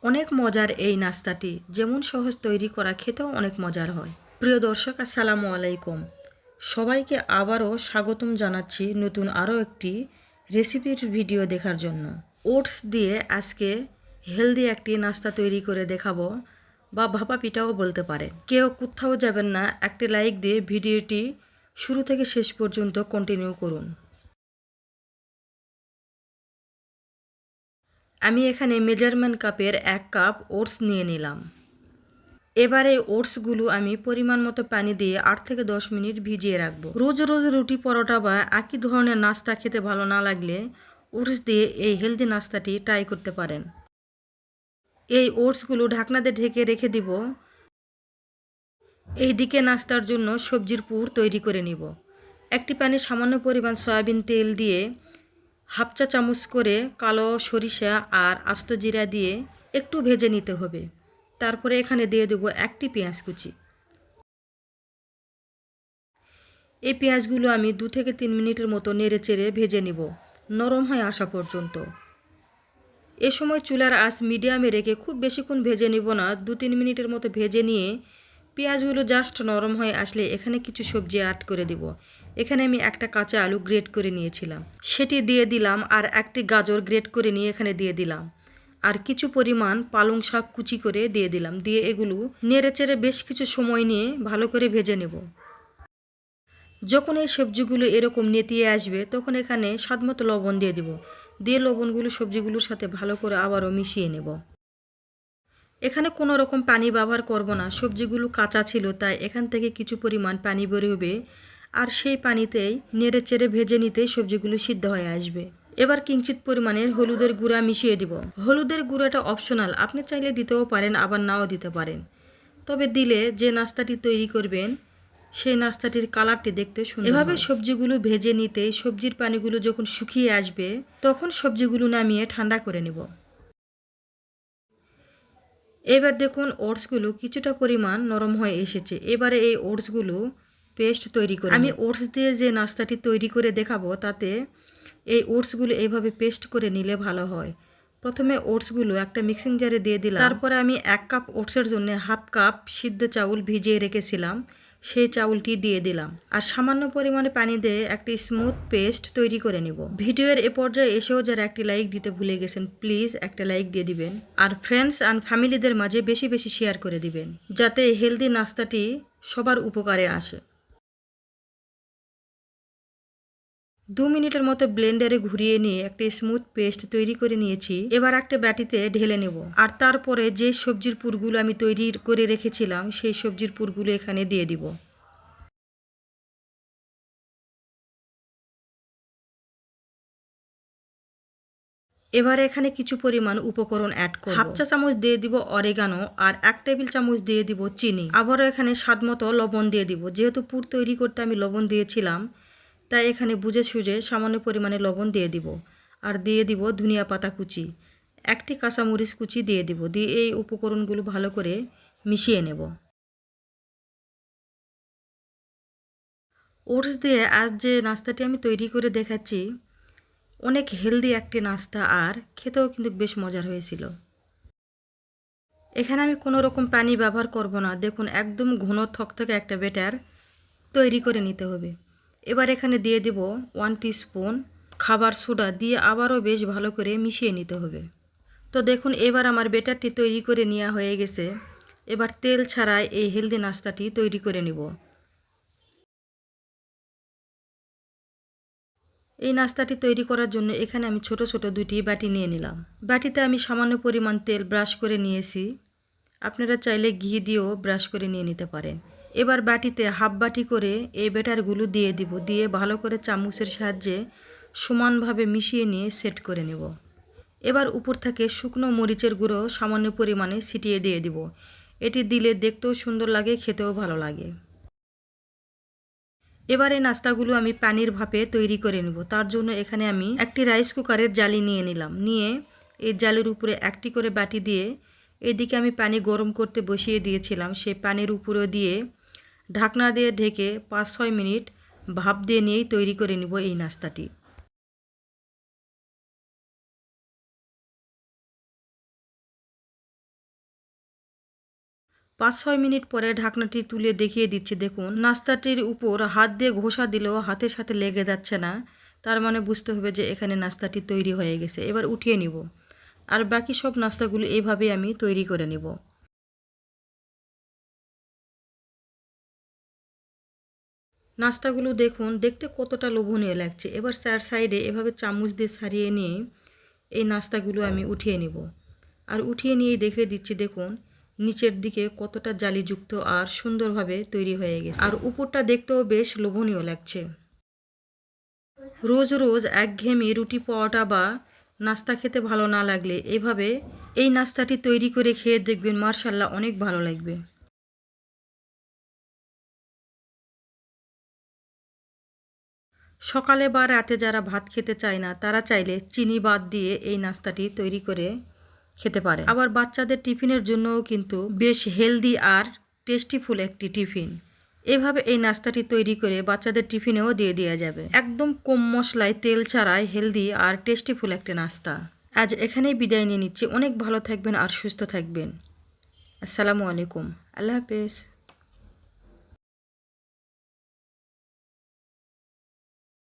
অনেক মজার এই নাস্তাটি যেমন সহজ তৈরি করা খেতেও অনেক মজার হয়। প্রিয় দর্শক, আসসালামু আলাইকুম। সবাইকে আবারও স্বাগতম জানাচ্ছি নতুন আরও একটি রেসিপির ভিডিও দেখার জন্য। ওটস দিয়ে আজকে হেলদি একটি নাস্তা তৈরি করে দেখাবো, বা ভাপা পিঠাও বলতে পারেন। কেউ কোথাও যাবেন না, একটি লাইক দিয়ে ভিডিওটি শুরু থেকে শেষ পর্যন্ত কন্টিনিউ করুন। আমি এখানে মেজারমেন্ট কাপের 1 কাপ ওটস নিয়ে নিলাম। এবার এই ওটসগুলো আমি পরিমাণ মতো পানি দিয়ে 8 থেকে 10 মিনিট ভিজিয়ে রাখবো। রোজ রোজ রুটি, পরোটা বা একই ধরনের নাস্তা খেতে ভালো না লাগলে ওটস দিয়ে এই হেলদি নাস্তাটি ট্রাই করতে পারেন। এই ওটসগুলো ঢাকনা দিয়ে ঢেকে রেখে দিব। এই দিকে নাস্তার জন্য সবজির পুর তৈরি করে নিব। একটি প্যানে সামান্য পরিমাণ সয়াবিন তেল দিয়ে হাফ চা চামচ করে কালো সরিষা আর আস্ত জিরা দিয়ে একটু ভেজে নিতে হবে। তারপরে এখানে দিয়ে দেবো একটি পেঁয়াজ কুচি। এই পেঁয়াজগুলো আমি 2 থেকে 3 মিনিটের মতো নেড়ে চেড়ে ভেজে নিব, নরম হয়ে আসা পর্যন্ত। এ সময় চুলার আঁচ মিডিয়ামে রেখে খুব বেশিক্ষণ ভেজে নিব না, 2-3 মিনিটের মতো ভেজে নিয়ে পেঁয়াজগুলো জাস্ট নরম হয়ে আসলে এখানে কিছু সবজি অ্যাড করে দিব। এখানে আমি একটা কাঁচা আলু গ্রেট করে নিয়েছিলাম, সেটি দিয়ে দিলাম। আর একটি গাজর গ্রেট করে নিয়ে এখানে দিয়ে দিলাম। আর কিছু পরিমাণ পালং শাক কুচি করে দিয়ে দিলাম। দিয়ে এগুলো নেড়ে চেড়ে বেশ কিছু সময় নিয়ে ভালো করে ভেজে নেব। যখন এই সবজিগুলো এরকম নেতিয়ে আসবে তখন এখানে স্বাদমতো লবণ দিয়ে দিব। দিয়ে লবণগুলো সবজিগুলোর সাথে ভালো করে আবারও মিশিয়ে নেব। এখানে কোনো রকম পানি ব্যবহার করব না, সবজিগুলো কাঁচা ছিল তাই এখান থেকে কিছু পরিমাণ পানি বের হবে। আর সেই পানিতেই নেড়ে চেড়ে ভেজে নিতেই সবজিগুলো সিদ্ধ হয়ে আসবে। এবার কিঞ্চিত পরিমাণের হলুদের গুঁড়া মিশিয়ে দিব। হলুদের গুঁড়াটা অপশনাল, আপনি চাইলে দিতেও পারেন, আবার নাও দিতে পারেন। তবে দিলে যে নাস্তাটি তৈরি করবেন সেই নাস্তাটির কালারটি দেখতে সুন্দর। এভাবে সবজিগুলো ভেজে নিতে সবজির পানিগুলো যখন শুকিয়ে আসবে তখন সবজিগুলো নামিয়ে ঠান্ডা করে নেব। এবার দেখুন ওটসগুলো কিছুটা পরিমাণ নরম হয়ে এসেছে। এবারে এই ওটসগুলো পেস্ট তৈরি করে আমি ওটস দিয়ে যে নাস্তাটি তৈরি করে দেখাবো তাতে এই ওটসগুলো এইভাবে পেস্ট করে নিলে ভালো হয়। প্রথমে ওটসগুলো একটা মিক্সিং জারে দিয়ে দিলাম। তারপরে আমি 1 কাপ ওটসের জন্য হাফ কাপ সিদ্ধ চাউল ভিজিয়ে রেখেছিলাম, সেই চাউলটি দিয়ে দিলাম। আর সামান্য পরিমাণে পানি দিয়ে একটি স্মুথ পেস্ট তৈরি করে নিব। ভিডিওর এ পর্যায়ে এসেও যারা একটি লাইক দিতে ভুলে গেছেন প্লিজ একটা লাইক দিয়ে দিবেন। আর ফ্রেন্ডস অ্যান্ড ফ্যামিলিদের মাঝে বেশি বেশি শেয়ার করে দিবেন যাতে হেলদি নাস্তাটি সবার উপকারে আসে। 2 মিনিটের মতো ব্লেন্ডারে ঘুরিয়ে নিয়ে একটা স্মুথ পেস্ট তৈরি করে নিয়েছি। এবার একটা বাটিতে ঢেলে নেব। আর তারপরে যে সবজির পুরগুলো আমি তৈরি করে রেখেছিলাম সেই সবজির পুরগুলো এখানে দিয়ে দিব। এবারে এখানে কিছু পরিমাণ উপকরণ অ্যাড করব। হাফ চা চামচ দিয়ে দিব অরেগানো, আর 1 টেবিল চামচ দিয়ে দিব চিনি। আবারও এখানে স্বাদমতো লবণ দিয়ে দিব। যেহেতু পুর তৈরি করতে আমি লবণ দিয়েছিলাম তাই এখানে বুঝে সুঝে সামান্য পরিমাণে লবণ দিয়ে দিব। আর দিয়ে দিব ধনিয়া পাতা কুচি, একটি কাঁচামরিচ কুচি দিয়ে দিব। দিয়ে এই উপকরণগুলো ভালো করে মিশিয়ে নেব। ওটস দিয়ে আজ যে নাস্তাটি আমি তৈরি করে দেখাচ্ছি অনেক হেলদি একটি নাস্তা, আর খেতেও কিন্তু বেশ মজার হয়েছিল। এখানে আমি কোনো রকম পানি ব্যবহার করব না। দেখুন একদম ঘন থকথকে একটা ব্যাটার তৈরি করে নিতে হবে। এবার এখানে দিয়ে দেব 1 টিস্পুন খাবার সোডা, দিয়ে আবারও বেশ ভালো করে মিশিয়ে নিতে হবে। তো দেখুন এবার আমার ব্যাটারটি তৈরি করে নেওয়া হয়ে গেছে। এবার তেল ছাড়াই এই হেলদি নাস্তাটি তৈরি করে নিব। এই নাস্তাটি তৈরি করার জন্য এখানে আমি ছোট ছোট 2টি বাটি নিয়ে নিলাম। বাটিতে আমি সামান্য পরিমাণ তেল ব্রাশ করে নিয়েছি। আপনারা চাইলে ঘি দিয়েও ব্রাশ করে নিয়ে নিতে পারেন। এবার বাটিতে হাফ বাটি করে এই ব্যাটারগুলো দিয়ে দিব। দিয়ে ভালো করে চামচের সাহায্যে সমানভাবে মিশিয়ে নিয়ে সেট করে নেব। এবার উপর থেকে শুকনো মরিচের গুঁড়ো সামান্য পরিমাণে ছিটিয়ে দিয়ে দিব। এটি দিলে দেখতেও সুন্দর লাগে, খেতেও ভালো লাগে। এবার এই নাস্তাগুলো আমি পানির ভাপে তৈরি করে নেব। তার জন্য এখানে আমি একটি রাইস কুকারের জালি নিয়ে নিলাম। নিয়ে এই জালির উপরে একটি করে বাটি দিয়ে এদিকে আমি পানি গরম করতে বসিয়ে দিয়েছিলাম, সেই পানির উপরে দিয়ে ঢাকনা দিয়ে ঢেকে 5-6 মিনিট ভাপ দিয়ে নিয়েই তৈরি করে নেব এই নাস্তাটি। 5-6 মিনিট পরে ঢাকনাটি তুলে দেখিয়ে দিচ্ছি। দেখুন নাস্তাটির উপর হাত দিয়ে ঘষা দিলেও হাতের সাথে লেগে যাচ্ছে না, তার মানে বুঝতে হবে যে এখানে নাস্তাটি তৈরি হয়ে গেছে। এবার উঠিয়ে নিব। আর বাকি সব নাস্তাগুলো এইভাবেই আমি তৈরি করে নিব। নাস্তাগুলো দেখুন দেখতে কতটা লোভনীয় লাগছে। এবার চার সাইডে এভাবে চামচ দিয়ে ছাড়িয়ে নিয়ে এই নাস্তাগুলো আমি উঠিয়ে নিব। আর উঠিয়ে নিয়ে দেখে দিচ্ছি দেখুন নিচের দিকে কতটা জালিযুক্ত আর সুন্দরভাবে তৈরি হয়ে গেছে। আর উপরটা দেখতেও বেশ লোভনীয় লাগছে। রোজ রোজ একঘেয়েমি রুটি পরোটা বা নাস্তা খেতে ভালো না লাগলে এভাবে এই নাস্তাটি তৈরি করে খেয়ে দেখবেন, মাশাআল্লাহ অনেক ভালো লাগবে। সকালে বা রাতে যারা ভাত খেতে চায় না তারা চাইলে চিনি বাদ দিয়ে এই নাস্তাটি তৈরি করে খেতে পারে। আবার বাচ্চাদের টিফিনের জন্যও কিন্তু বেশ হেলদি আর টেস্টিফুল একটি টিফিন। এভাবে এই নাস্তাটি তৈরি করে বাচ্চাদের টিফিনেও দিয়ে দেওয়া যাবে। একদম কম মশলায় তেল ছাড়াই হেলদি আর টেস্টিফুল একটা নাস্তা। আজ এখানেই বিদায় নিয়ে নিচ্ছি। অনেক ভালো থাকবেন আর সুস্থ থাকবেন। আসসালামু আলাইকুম। আল্লাহ হাফেজ।